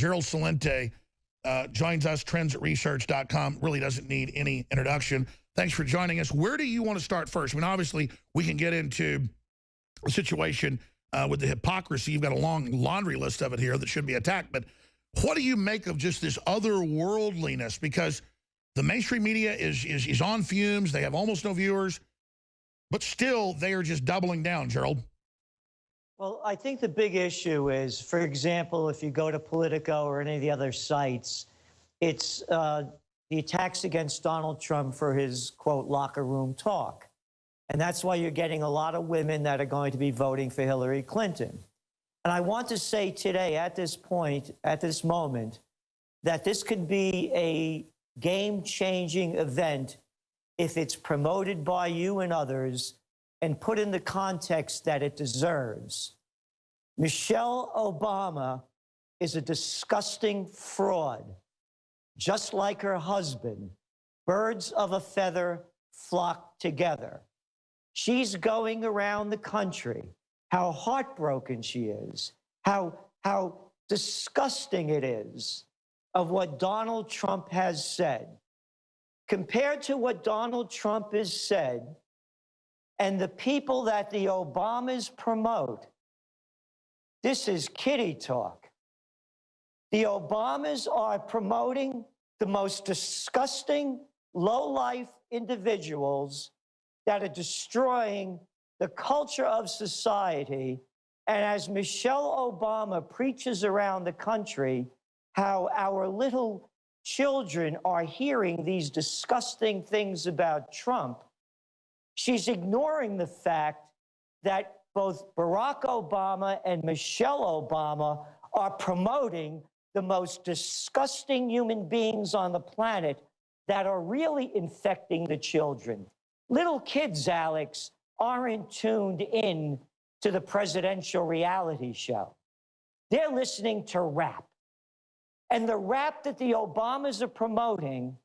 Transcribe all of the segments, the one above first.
Gerald Celente joins us, trendsresearch.com. Really doesn't need any introduction. Thanks for joining us. Where do you want to start first? I mean, obviously, we can get into a situation with the hypocrisy. You've got a long laundry list of it here that should be attacked. But what do you make of just this otherworldliness? Because the mainstream media is on fumes. They have almost no viewers. But still, they are just doubling down, Gerald. Well, I think the big issue is, for example, if you go to Politico or any of the other sites, it's the attacks against Donald Trump for his, quote, locker room talk. And that's why you're getting a lot of women that are going to be voting for Hillary Clinton. And I want to say today, at this point, at this moment, that this could be a game-changing event if it's promoted by you and others and put in the context that it deserves. Michelle Obama is a disgusting fraud, just like her husband. Birds of a feather flock together. She's going around the country, how heartbroken she is, how disgusting it is of what Donald Trump has said. Compared to what Donald Trump has said, and the people that the Obamas promote, this is kiddie talk. The Obamas are promoting the most disgusting, low-life individuals that are destroying the culture of society. And as Michelle Obama preaches around the country, how our little children are hearing these disgusting things about Trump, she's ignoring the fact that both Barack Obama and Michelle Obama are promoting the most disgusting human beings on the planet that are really infecting the children. Little kids, Alex, aren't tuned in to the presidential reality show. They're listening to rap. And the rap that the Obamas are promoting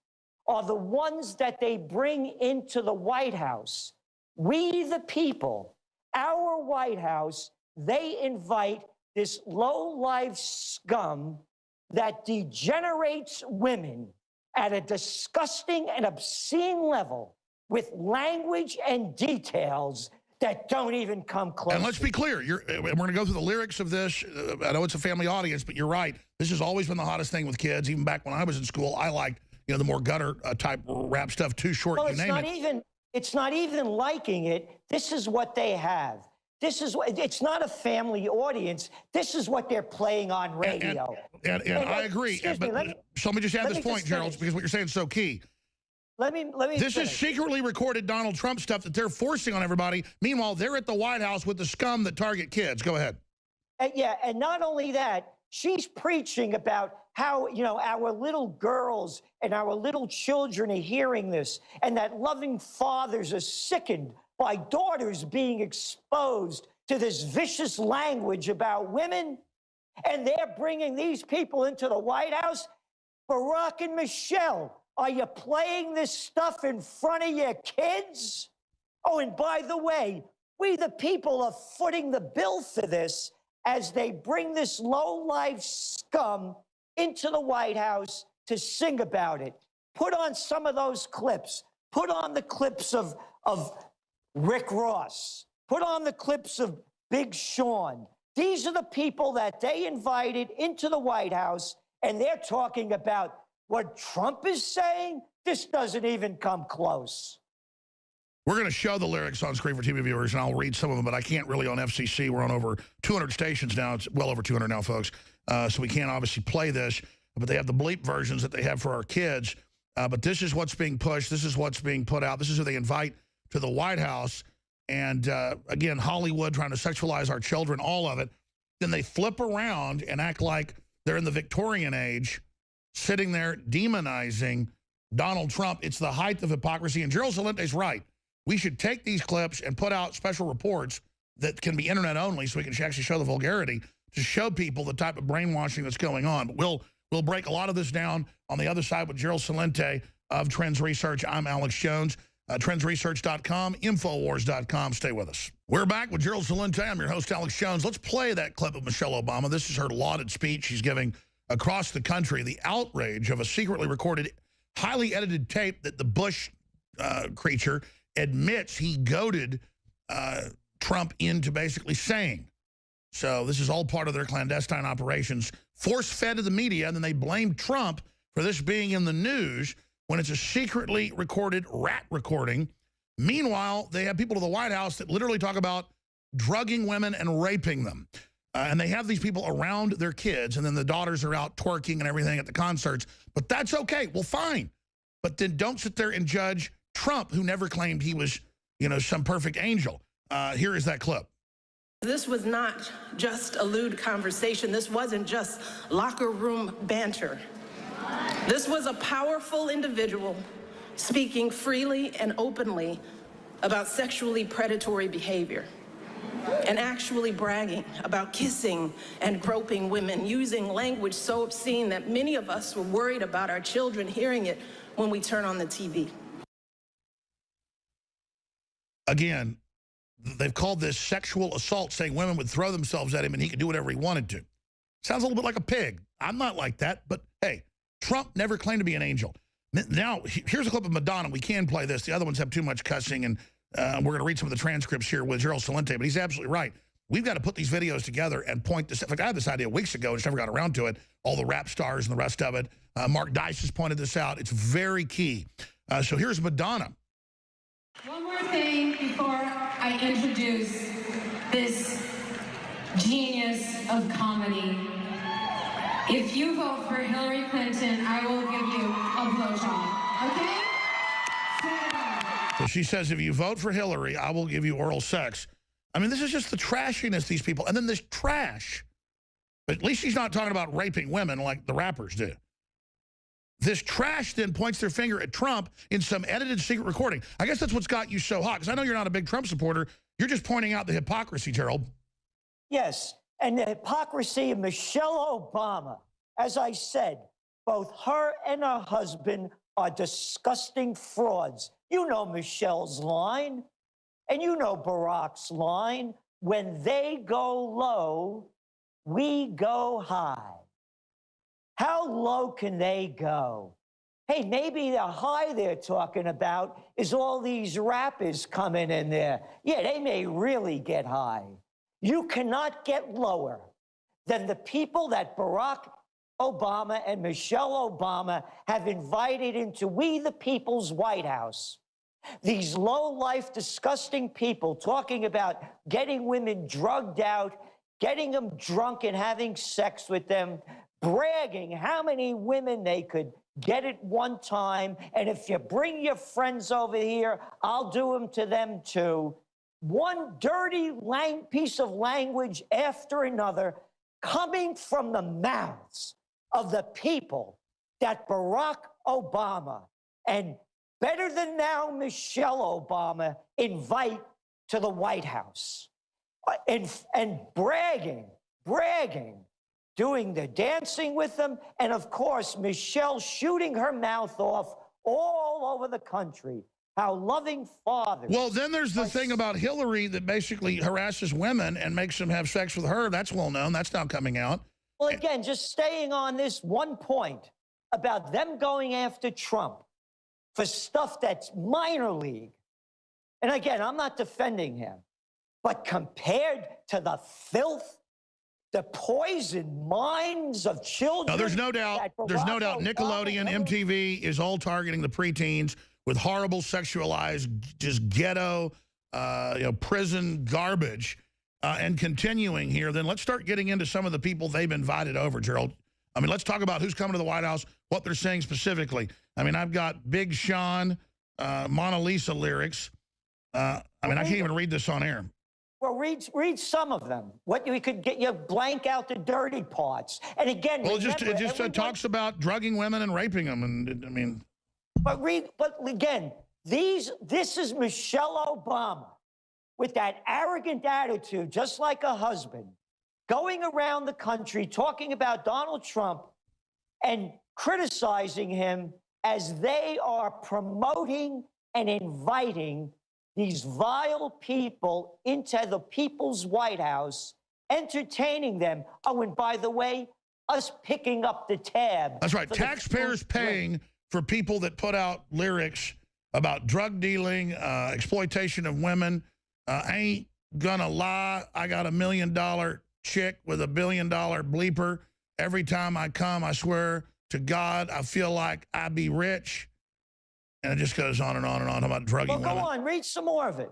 are the ones that they bring into the White House. We, the people, our White House, they invite this low-life scum that degenerates women at a disgusting and obscene level with language and details that don't even come close. And let's be clear, we're going to go through the lyrics of this. I know it's a family audience, but you're right. This has always been the hottest thing with kids. Even back when I was in school, I liked, the more gutter type rap stuff, Too Short, well, you name it. It's not even liking it. This is what they have. This is what, it's not a family audience. This is what they're playing on radio. And I agree. So let me just add this point, Gerald, because what you're saying is so key. Let me This finish. is secretly recorded Donald Trump stuff that they're forcing on everybody. Meanwhile, they're at the White House with the scum that target kids. Go ahead. Yeah, and not only that, she's preaching about how, our little girls and our little children are hearing this, and that loving fathers are sickened by daughters being exposed to this vicious language about women, and they're bringing these people into the White House. Barack and Michelle, are you playing this stuff in front of your kids? Oh, and by the way, we the people are footing the bill for this as they bring this low-life scum into the White House to sing about it. Put on some of those clips. Put on the clips of Rick Ross. Put on the clips of Big Sean. These are the people that they invited into the White House, and they're talking about what Trump is saying. This doesn't even come close. We're going to show the lyrics on screen for TV viewers, and I'll read some of them, but I can't really on FCC. We're on over 200 stations now. It's well over 200 now, folks. So we can't obviously play this, but they have the bleep versions that they have for our kids. But this is what's being pushed. This is what's being put out. This is who they invite to the White House. And again, Hollywood trying to sexualize our children, all of it. Then they flip around and act like they're in the Victorian age, sitting there demonizing Donald Trump. It's the height of hypocrisy. And Gerald Celente's right. We should take these clips and put out special reports that can be internet only so we can actually show the vulgarity to show people the type of brainwashing that's going on. But we'll break a lot of this down on the other side with Gerald Celente of Trends Research. I'm Alex Jones. Trendsresearch.com, Infowars.com. Stay with us. We're back with Gerald Celente. I'm your host, Alex Jones. Let's play that clip of Michelle Obama. This is her lauded speech she's giving across the country the outrage of a secretly recorded, highly edited tape that the Bush creature admits he goaded Trump into basically saying. So this is all part of their clandestine operations, force-fed to the media, and then they blame Trump for this being in the news when it's a secretly recorded rat recording. Meanwhile, they have people to the White House that literally talk about drugging women and raping them. And they have these people around their kids, and then the daughters are out twerking and everything at the concerts. But that's okay. Well, fine. But then don't sit there and judge Trump, who never claimed he was, you know, some perfect angel. Here is that clip. This was not just a lewd conversation. This wasn't just locker room banter. This was a powerful individual speaking freely and openly about sexually predatory behavior and actually bragging about kissing and groping women, using language so obscene that many of us were worried about our children hearing it when we turn on the TV. Again, they've called this sexual assault, saying women would throw themselves at him and he could do whatever he wanted to. Sounds a little bit like a pig. I'm not like that, but hey, Trump never claimed to be an angel. Now, here's a clip of Madonna. We can play this. The other ones have too much cussing, and we're going to read some of the transcripts here with Gerald Celente, but he's absolutely right. We've got to put these videos together and point this. In fact, I had this idea weeks ago and just never got around to it. All the rap stars and the rest of it. Mark Dice has pointed this out. It's very key. So here's Madonna. One more thing before I introduce this genius of comedy. If you vote for Hillary Clinton, I will give you a blowjob, okay? Swear to God. So she says, if you vote for Hillary, I will give you oral sex. I mean, this is just the trashiness, these people. And then this trash. But at least she's not talking about raping women like the rappers do. This trash then points their finger at Trump in some edited secret recording. I guess that's what's got you so hot, because I know you're not a big Trump supporter. You're just pointing out the hypocrisy, Gerald. Yes, and the hypocrisy of Michelle Obama. As I said, both her and her husband are disgusting frauds. You know Michelle's line, and you know Barack's line. When they go low, we go high. How low can they go? Hey, maybe the high they're talking about is all these rappers coming in there. Yeah, they may really get high. You cannot get lower than the people that Barack Obama and Michelle Obama have invited into We the People's White House. These low-life, disgusting people talking about getting women drugged out, getting them drunk and having sex with them, bragging how many women they could get at one time, and if you bring your friends over here, I'll do them to them too. One dirty piece of language after another coming from the mouths of the people that Barack Obama and better than now Michelle Obama invite to the White House. And bragging, doing the dancing with them, and of course, Michelle shooting her mouth off all over the country. How loving fathers. Well, then there's the thing about Hillary that basically harasses women and makes them have sex with her. That's well known. That's now coming out. Well, again, just staying on this one point about them going after Trump for stuff that's minor league. And again, I'm not defending him, but compared to the filth, the poisoned minds of children. Now, there's no doubt Nickelodeon, MTV is all targeting the preteens with horrible sexualized, just ghetto, prison garbage. And continuing here, then let's start getting into some of the people they've invited over, Gerald. I mean, let's talk about who's coming to the White House, what they're saying specifically. I mean, I've got Big Sean, Mona Lisa lyrics. I can't even read this on air. Well, read some of them. What we could get you blank out the dirty parts. And again, well, it just talks about drugging women and raping them, and I mean. But again, this is Michelle Obama with that arrogant attitude, just like a husband, going around the country talking about Donald Trump and criticizing him as they are promoting and inviting these vile people into the People's White House, entertaining them. Oh, and by the way, us picking up the tab. That's right. for the Taxpayers paying for people that put out lyrics about drug dealing, exploitation of women. Ain't gonna lie, I got $1 million chick with $1 billion bleeper. Every time I come, I swear to God, I feel like I be rich. And it just goes on and on and on about drugging Well, women. go on, read some more of it.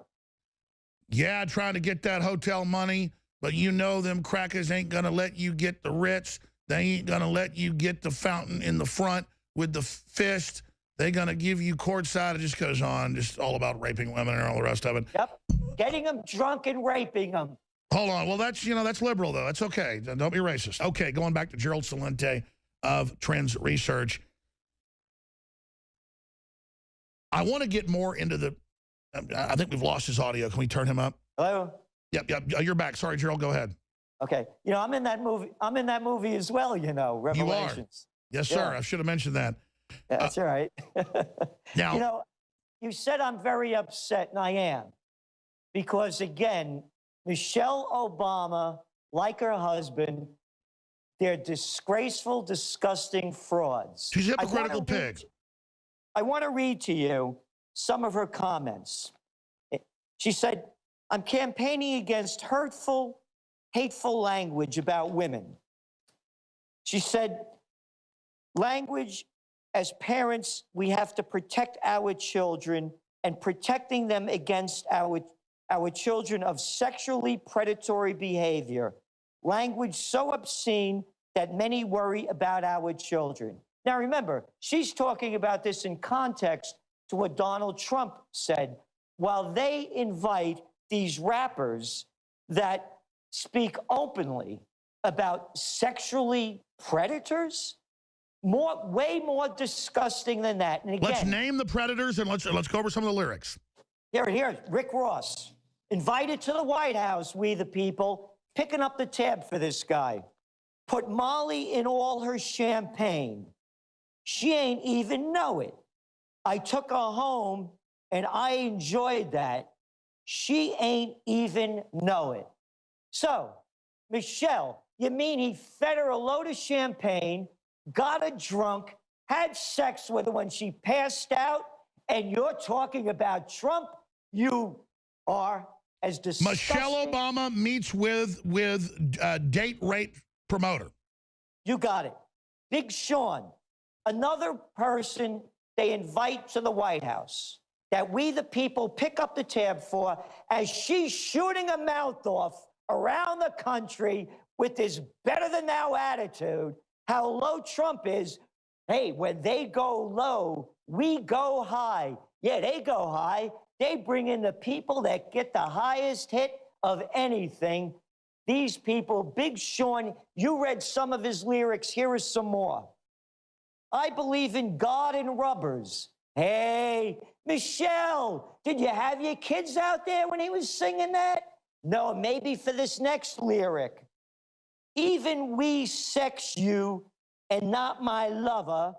Yeah, trying to get that hotel money, but you know them crackers ain't gonna let you get the Ritz. They ain't gonna let you get the fountain in the front with the fist. They're gonna give you courtside. It just goes on, just all about raping women and all the rest of it. Yep, getting them drunk and raping them. Hold on. Well, that's, you know, that's liberal, though. That's okay. Don't be racist. Okay, going back to Gerald Celente of Trends Research. I want to get more into the, I think we've lost his audio. Can we turn him up? Hello? Yep, you're back. Sorry, Gerald, go ahead. Okay. You know, I'm in that movie as well, you know, Revelations. Yes, sir. Yeah. I should have mentioned that. Yeah, that's all right. Now, you know, you said I'm very upset, and I am. Because, again, Michelle Obama, like her husband, they're disgraceful, disgusting frauds. she's a hypocritical pig. I want to read to you some of her comments. She said, I'm campaigning against hurtful, hateful language about women. She said, language, as parents, we have to protect our children, and protecting them against our children of sexually predatory behavior. Language so obscene that many worry about our children. Now remember, she's talking about this in context to what Donald Trump said. While they invite these rappers that speak openly about sexually predators, way more disgusting than that. And again, Let's name the predators and let's go over some of the lyrics. Here, Rick Ross, invited to the White House, we the people, picking up the tab for this guy. Put Molly in all her champagne. She ain't even know it. I took her home and I enjoyed that. She ain't even know it. So, Michelle, you mean he fed her a load of champagne, got her drunk, had sex with her when she passed out, and you're talking about Trump? You are as disgusting. Michelle Obama meets with date rape promoter. You got it. Big Sean, another person they invite to the White House that we the people pick up the tab for as she's shooting her mouth off around the country with this better than thou attitude, how low Trump is. Hey, when they go low, we go high. Yeah, they go high. They bring in the people that get the highest hit of anything. These people, Big Sean, you read some of his lyrics. Here is some more. I believe in God and rubbers. Hey, Michelle, did you have your kids out there when he was singing that? No, maybe for this next lyric. Even we sex you and not my lover,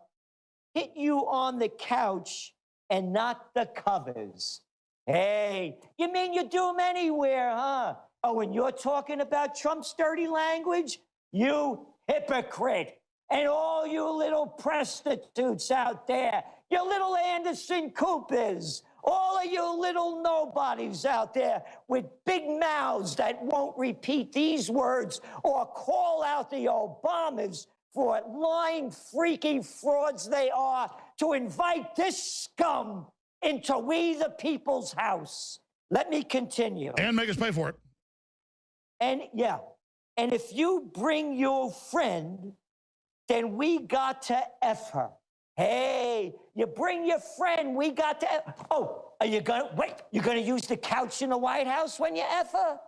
hit you on the couch and not the covers. Hey, you mean you do them anywhere, huh? Oh, and you're talking about Trump's dirty language? You hypocrite. And all you little prostitutes out there, you little Anderson Coopers, all of you little nobodies out there with big mouths that won't repeat these words or call out the Obamas for lying, freaky frauds they are to invite this scum into we the people's house. Let me continue. And make us pay for it. And yeah, and if you bring your friend, then we got to F her. Hey, you bring your friend, we got to F. Oh, are you gonna, wait, you're gonna use the couch in the White House when you F her?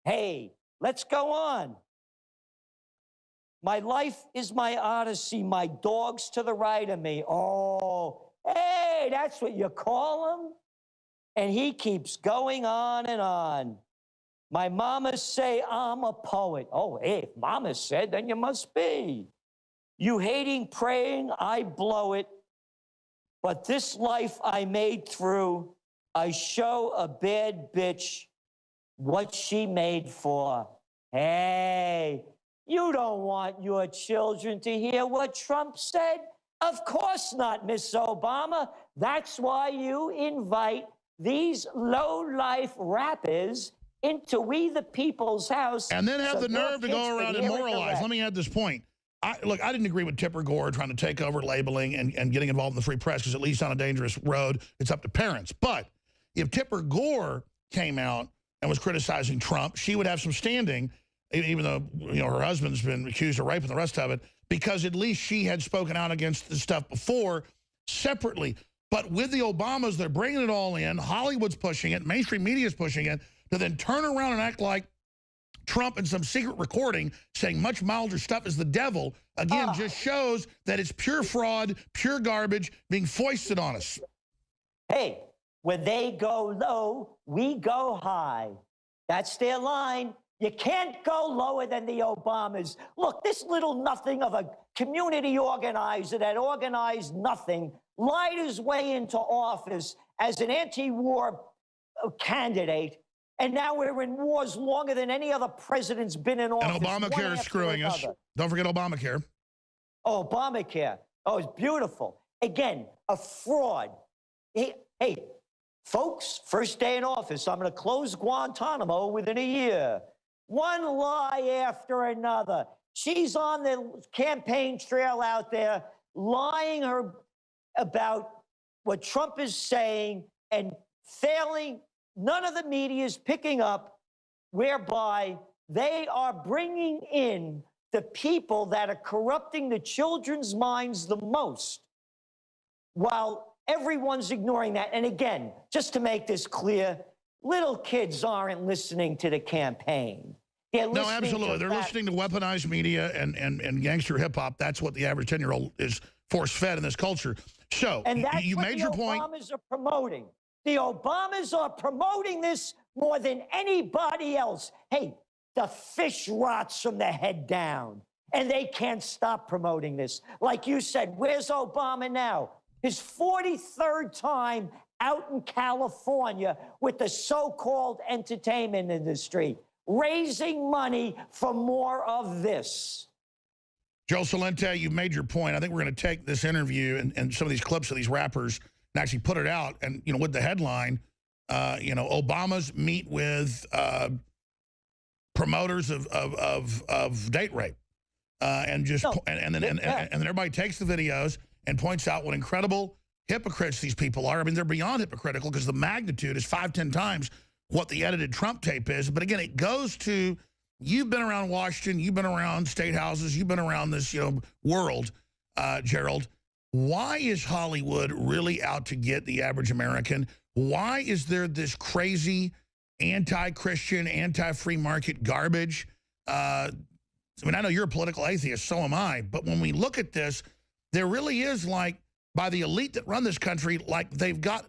Hey, let's go on. My life is my odyssey, my dog's to the right of me. Oh, hey, that's what you call him? And he keeps going on and on. My mama say I'm a poet. Oh, hey, if mama said, then you must be. You hating, praying, I blow it. But this life I made through, I show a bad bitch what she made for. Hey, You don't want your children to hear what Trump said? Of course not, Miss Obama. That's why you invite these low-life rappers into We the People's House. And then have so the your nerve to kids go can around and hear it moralize. direct. Let me add this point. Look, I didn't agree with Tipper Gore trying to take over labeling and getting involved in the free press because it leads down a dangerous road. It's up to parents. But if Tipper Gore came out and was criticizing Trump, she would have some standing, even though her husband's been accused of rape and the rest of it, because at least she had spoken out against the stuff before separately. But with the Obamas, they're bringing it all in. Hollywood's pushing it. Mainstream media's pushing it to then turn around and act like Trump in some secret recording saying much milder stuff is the devil, again, just shows that it's pure fraud, pure garbage being foisted on us. Hey, when they go low, we go high. That's their line. You can't go lower than the Obamas. Look, this little nothing of a community organizer that organized nothing lied his way into office as an anti-war candidate. And now we're in wars longer than any other president's been in office. And Obamacare is screwing us. Don't forget Obamacare. Oh, Obamacare. Oh, it's beautiful. Again, a fraud. Hey, folks, first day in office, I'm going to close Guantanamo within a year. One lie after another. She's on the campaign trail out there lying about what Trump is saying and failing. None of the media is picking up, whereby they are bringing in the people that are corrupting the children's minds the most, while everyone's ignoring that. And again, just to make this clear, little kids aren't listening to the campaign. No, absolutely. They're listening to weaponized media and gangster hip-hop. That's what the average 10-year-old is force-fed in this culture. So, and that's you what made the your point. Obamas are promoting. The Obamas are promoting this more than anybody else. Hey, the fish rots from the head down, and they can't stop promoting this. Like you said, where's Obama now? His 43rd time out in California with the so-called entertainment industry, raising money for more of this. Joe Celente, you made your point. I think we're going to take this interview and some of these clips of these rappers and actually put it out, and with the headline, Obama's meet with promoters of date rape, and then everybody takes the videos and points out what incredible hypocrites these people are. I mean, they're beyond hypocritical because the magnitude is 5-10 times what the edited Trump tape is. But again, it goes to, you've been around Washington, you've been around state houses, you've been around this world, Gerald. Why is Hollywood really out to get the average American? Why is there this crazy anti-Christian, anti-free market garbage? I mean, I know you're a political atheist, so am I. But when we look at this, there really is, like, by the elite that run this country, like they've got,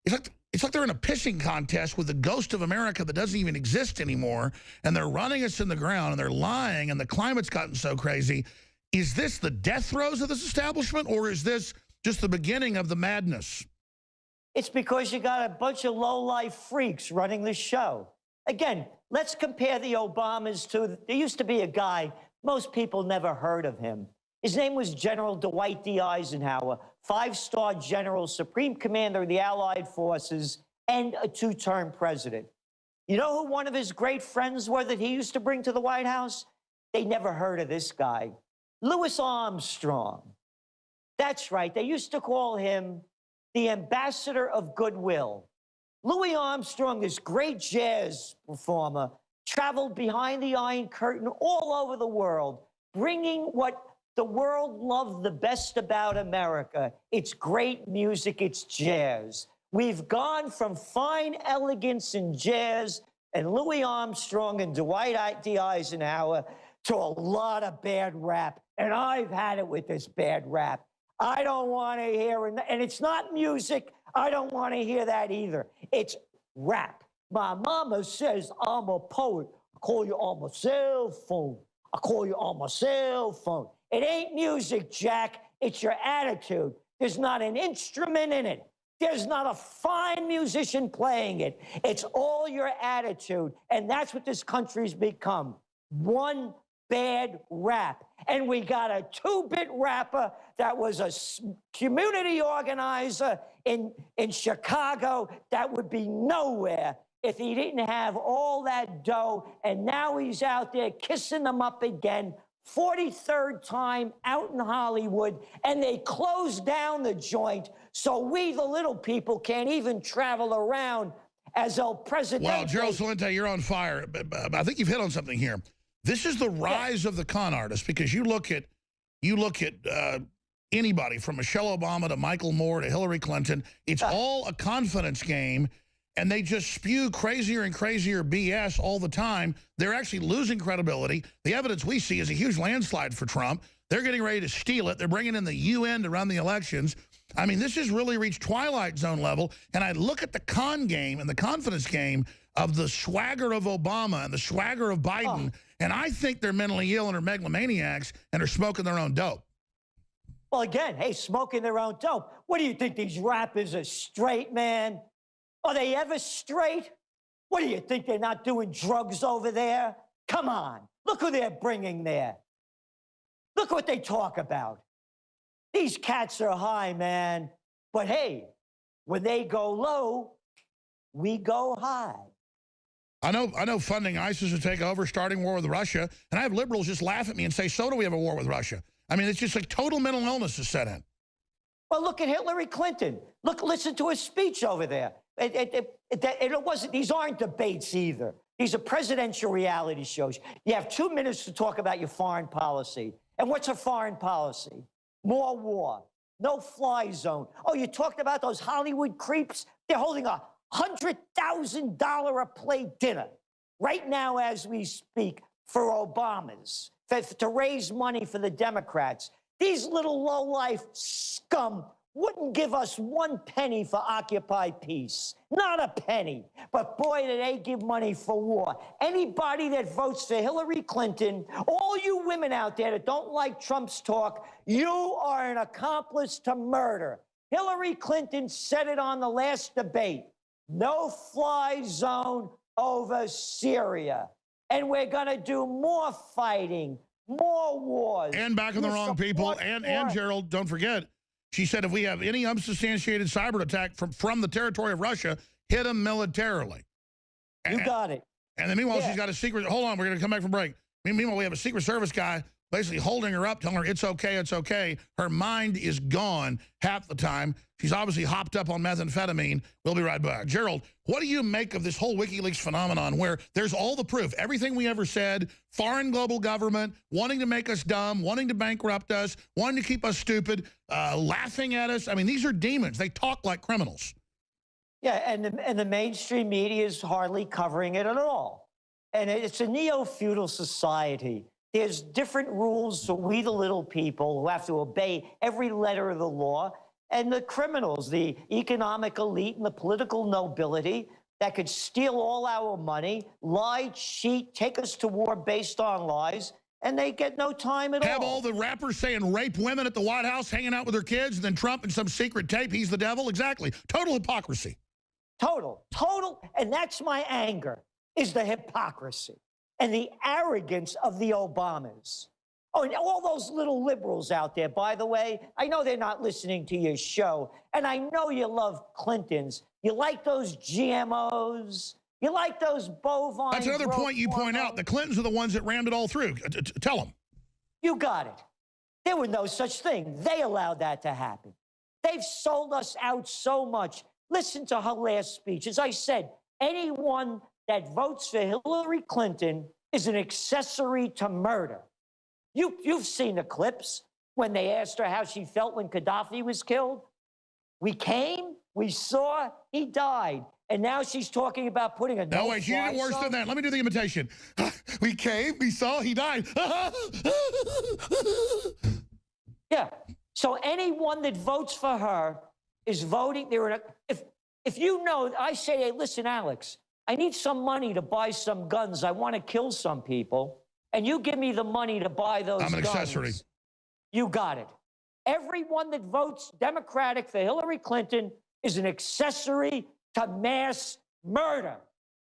it's like they're in a pissing contest with the ghost of America that doesn't even exist anymore. And they're running us in the ground and they're lying and the climate's gotten so crazy. Is this the death throes of this establishment, or is this just the beginning of the madness? It's because you got a bunch of low-life freaks running the show. Again, let's compare the Obamas to, there used to be a guy, most people never heard of him. His name was General Dwight D. Eisenhower, 5-star general, supreme commander of the Allied forces, and a 2-term president. You know who one of his great friends were that he used to bring to the White House? They never heard of this guy. Louis Armstrong. That's right. They used to call him the ambassador of goodwill. Louis Armstrong, this great jazz performer, traveled behind the Iron Curtain all over the world, bringing what the world loved the best about America. It's great music, it's jazz. We've gone from fine elegance and jazz and Louis Armstrong and Dwight D. Eisenhower to a lot of bad rap. And I've had it with this bad rap. I don't want to hear, and it's not music. I don't want to hear that either. It's rap. My mama says I'm a poet. I call you on my cell phone. I call you on my cell phone. It ain't music, Jack. It's your attitude. There's not an instrument in it. There's not a fine musician playing it. It's all your attitude. And that's what this country's become. One bad rap. And we got a two-bit rapper that was a community organizer in Chicago that would be nowhere if he didn't have all that dough. And now he's out there kissing them up again, 43rd time out in Hollywood, and they closed down the joint so we, the little people, can't even travel around as El Presidente. Well, Gerald Celente, you're on fire. I think you've hit on something here. This is the rise of the con artist, because you look at anybody from Michelle Obama to Michael Moore to Hillary Clinton. It's all a confidence game, and they just spew crazier and crazier BS all the time. They're actually losing credibility. The evidence we see is a huge landslide for Trump. They're getting ready to steal it. They're bringing in the UN to run the elections. I mean, this has really reached Twilight Zone level. And I look at the con game and the confidence game of the swagger of Obama and the swagger of Biden, and I think they're mentally ill and are megalomaniacs and are smoking their own dope. Well, again, hey, smoking their own dope. What do you think, these rappers are straight, man? Are they ever straight? What do you think, they're not doing drugs over there? Come on, look who they're bringing there. Look what they talk about. These cats are high, man. But hey, when they go low, we go high. I know funding ISIS to take over, starting war with Russia, and I have liberals just laugh at me and say, so do we have a war with Russia? I mean, it's just like total mental illness is set in. Well, look at Hillary Clinton. Listen to her speech over there. It wasn't, these aren't debates either. These are presidential reality shows. You have 2 minutes to talk about your foreign policy. And what's her foreign policy? More war, no fly zone. Oh, you talked about those Hollywood creeps? They're holding a $100,000 a plate dinner right now as we speak for Obama's, to raise money for the Democrats. These little lowlife scum wouldn't give us 1 penny for Occupy Peace. Not a penny. But boy, do they give money for war. Anybody that votes for Hillary Clinton, all you women out there that don't like Trump's talk, you are an accomplice to murder. Hillary Clinton said it on the last debate. No fly zone over Syria. And we're going to do more fighting, more wars. And backing the wrong people. And Gerald, don't forget, she said if we have any unsubstantiated cyber attack from the territory of Russia, hit them militarily. You got it. And then meanwhile, she's got a secret. Hold on, we're going to come back from break. Meanwhile, we have a Secret Service guy basically holding her up, telling her it's okay, it's okay. Her mind is gone half the time. She's obviously hopped up on methamphetamine. We'll be right back. Gerald, what do you make of this whole WikiLeaks phenomenon where there's all the proof, everything we ever said, foreign global government, wanting to make us dumb, wanting to bankrupt us, wanting to keep us stupid, laughing at us? I mean, these are demons. They talk like criminals. Yeah, and the mainstream media is hardly covering it at all. And it's a neo-feudal society. There's different rules for we, the little people, who have to obey every letter of the law, and the criminals, the economic elite and the political nobility that could steal all our money, lie, cheat, take us to war based on lies, and they get no time at all. Have all the rappers saying rape women at the White House, hanging out with their kids, and then Trump in some secret tape, he's the devil? Exactly. Total hypocrisy. Total. And that's my anger, is the hypocrisy and the arrogance of the Obamas. Oh, and all those little liberals out there, by the way, I know they're not listening to your show, and I know you love Clintons. You like those GMOs. You like those bovine. That's another point you point out. The Clintons are the ones that rammed it all through. Tell them. You got it. There was no such thing. They allowed that to happen. They've sold us out so much. Listen to her last speech. As I said, anyone that votes for Hillary Clinton is an accessory to murder. You've seen the clips when they asked her how she felt when Gaddafi was killed. We came, we saw, he died. And now she's talking about putting a no, wait, she did it worse than that. Let me do the imitation. We came, we saw, he died. Yeah. So anyone that votes for her is voting. If you know, I say, hey, listen, Alex, I need some money to buy some guns. I want to kill some people. And you give me the money to buy those guns. I'm an accessory. You got it. Everyone that votes Democratic for Hillary Clinton is an accessory to mass murder.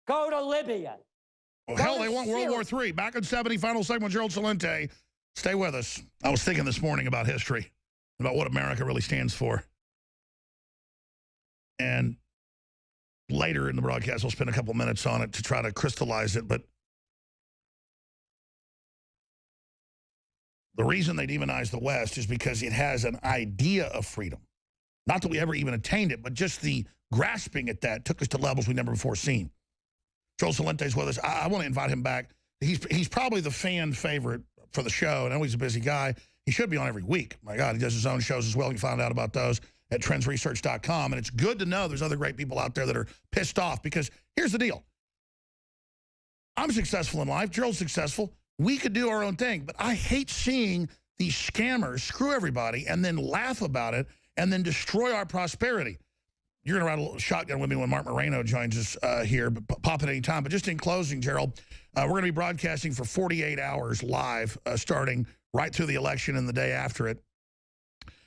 Go to Libya. Well, hell, they want World War III. Back in 70, final segment with Gerald Celente. Stay with us. I was thinking this morning about history, about what America really stands for. And later in the broadcast, we'll spend a couple minutes on it to try to crystallize it. But the reason they demonize the West is because it has an idea of freedom. Not that we ever even attained it, but just the grasping at that took us to levels we've never before seen. Gerald Celente's with us. I want to invite him back. He's probably the fan favorite for the show. I know he's a busy guy. He should be on every week. My God, he does his own shows as well. You can find out about those at trendsresearch.com. And it's good to know there's other great people out there that are pissed off, because here's the deal. I'm successful in life. Gerald's successful. We could do our own thing. But I hate seeing these scammers screw everybody and then laugh about it and then destroy our prosperity. You're going to ride a little shotgun with me when Mark Moreno joins us here, but pop at any time. But just in closing, Gerald, we're going to be broadcasting for 48 hours live, starting right through the election and the day after it.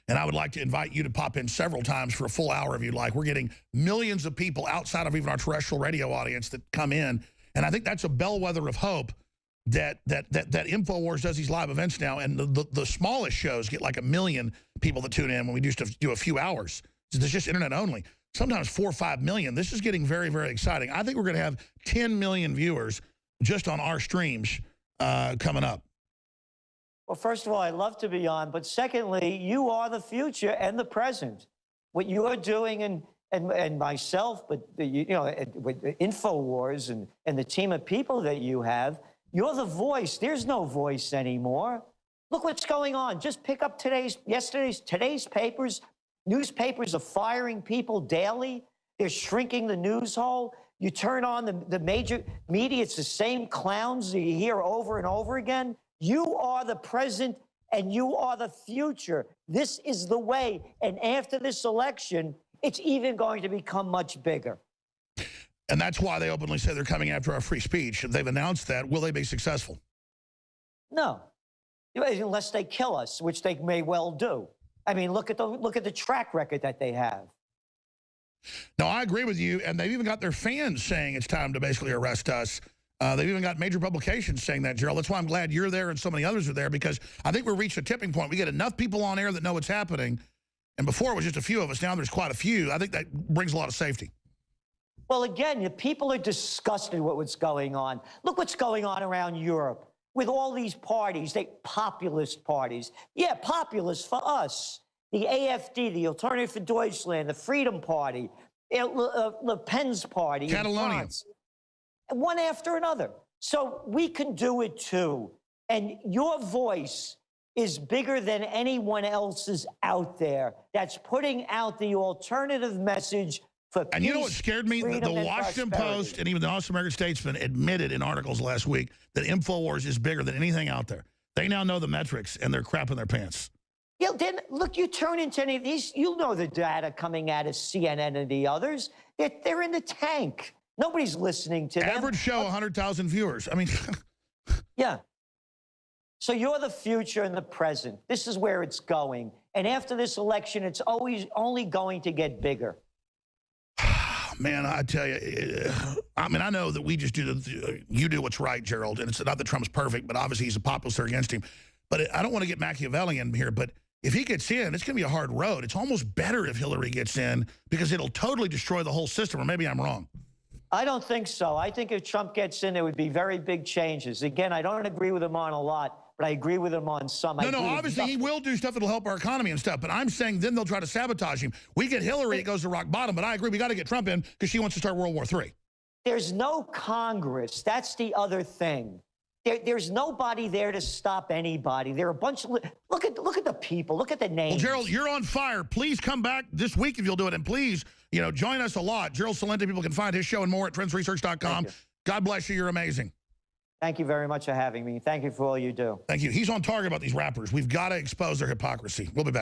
And I would like to invite you to pop in several times for a full hour if you'd like. We're getting millions of people outside of even our terrestrial radio audience that come in. And I think that's a bellwether of hope that InfoWars does these live events now. And the smallest shows get like 1 million people that tune in when we used to do a few hours. It's just internet only. Sometimes 4 or 5 million. This is getting very, very exciting. I think we're going to have 10 million viewers just on our streams coming up. Well, first of all, I'd love to be on. But secondly, you are the future and the present. What you are doing and myself, but with InfoWars and the team of people that you have, you're the voice. There's no voice anymore. Look what's going on. Just pick up today's papers. Newspapers are firing people daily. They're shrinking the news hole. You turn on the major media, it's the same clowns that you hear over and over again. You are the present and you are the future. This is the way. And after this election, it's even going to become much bigger. And that's why they openly say they're coming after our free speech. They've announced that. Will they be successful? No, unless they kill us, which they may well do. I mean, look at the track record that they have. No, I agree with you. And they've even got their fans saying it's time to basically arrest us. They've even got major publications saying that, Gerald. That's why I'm glad you're there and so many others are there, because I think we've reached a tipping point. We get enough people on air that know what's happening. And before it was just a few of us. Now there's quite a few. I think that brings a lot of safety. Well, again, the people are disgusted with what's going on. Look what's going on around Europe with all these parties, populist parties. Yeah, populist for us. The AFD, the Alternative for Deutschland, the Freedom Party, Le Pen's party. Catalonia. One after another. So we can do it too. And your voice is bigger than anyone else's out there that's putting out the alternative message for peace. And you know what scared me? The Washington Post and even the Honest American Statesman admitted in articles last week that InfoWars is bigger than anything out there. They now know the metrics and they're crapping their pants. Yeah, then look, you turn into any of these, you'll know the data coming out of CNN and the others. They're in the tank. Nobody's listening to them. Average show, 100,000 viewers. I mean, yeah. So you're the future and the present. This is where it's going. And after this election, it's only going to get bigger. Man, I tell you, I mean, I know that we just you do what's right, Gerald, and it's not that Trump's perfect, but obviously he's a populist against him. But I don't want to get Machiavellian here, but if he gets in, it's going to be a hard road. It's almost better if Hillary gets in because it'll totally destroy the whole system, or maybe I'm wrong. I don't think so. I think if Trump gets in, there would be very big changes. Again, I don't agree with him on a lot, but I agree with him on some. No, obviously he will do stuff that'll help our economy and stuff, but I'm saying then they'll try to sabotage him. We get Hillary, it goes to rock bottom, but I agree we got to get Trump in because she wants to start World War III. There's no Congress. That's the other thing. There's nobody there to stop anybody. There are a bunch of... Look at the people. Look at the names. Well, Gerald, you're on fire. Please come back this week if you'll do it. And please, join us a lot. Gerald Celente, people can find his show and more at trendsresearch.com. God bless you. You're amazing. Thank you very much for having me. Thank you for all you do. Thank you. He's on target about these rappers. We've got to expose their hypocrisy. We'll be back.